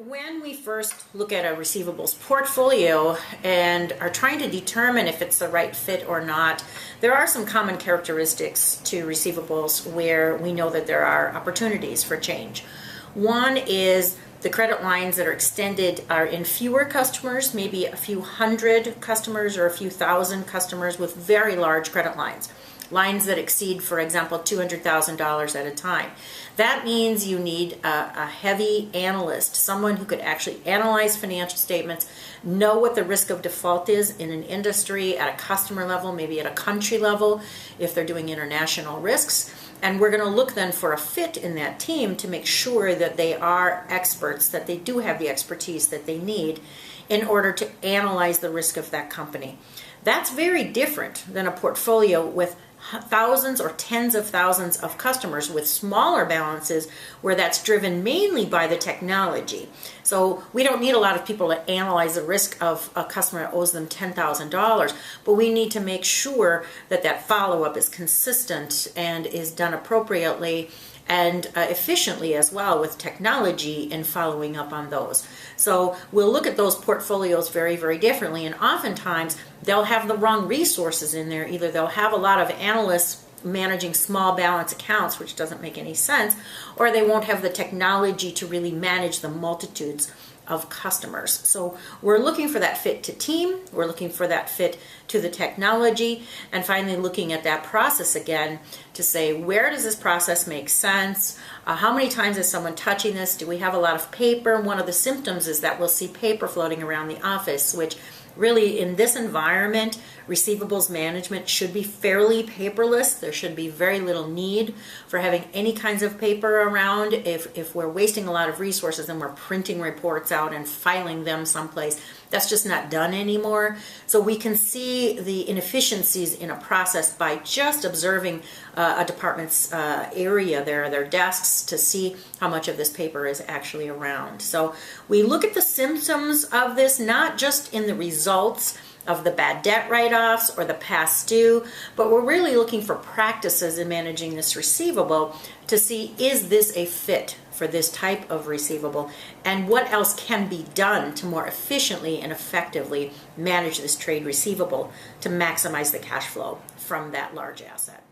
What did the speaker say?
When we first look at a receivables portfolio and are trying to determine if it's the right fit or not, there are some common characteristics to receivables where we know that there are opportunities for change. One is the credit lines that are extended are in fewer customers, maybe a few hundred customers or a few thousand customers with very large credit lines. Lines that exceed, for example, $200,000 at a time. That means you need a heavy analyst, someone who could actually analyze financial statements, know what the risk of default is in an industry, at a customer level, maybe at a country level, if they're doing international risks. And we're going to look then for a fit in that team to make sure that they are experts, that they do have the expertise that they need in order to analyze the risk of that company. That's very different than a portfolio with thousands or tens of thousands of customers with smaller balances where that's driven mainly by the technology. So we don't need a lot of people to analyze the risk of a customer that owes them $10,000, but we need to make sure that that follow-up is consistent and is done appropriately and efficiently as well with technology in following up on those. So we'll look at those portfolios very, very differently, and oftentimes they'll have the wrong resources in there. Either they'll have a lot of analysts managing small balance accounts, which doesn't make any sense, or they won't have the technology to really manage the multitudes of customers. So we're looking for that fit to team, we're looking for that fit to the technology, and finally looking at that process again to say, where does this process make sense? How many times is someone touching this? Do we have a lot of paper? One of the symptoms is that we'll see paper floating around the office, which really in this environment, receivables management should be fairly paperless. There should be very little need for having any kinds of paper around. If we're wasting a lot of resources and we're printing reports out and filing them someplace, that's just not done anymore. So we can see the inefficiencies in a process by just observing a department's area there, their desks, to see how much of this paper is actually around. So we look at the symptoms of this, not just in the results of the bad debt write-offs or the past due, but we're really looking for practices in managing this receivable to see, is this a fit for this type of receivable, and what else can be done to more efficiently and effectively manage this trade receivable to maximize the cash flow from that large asset.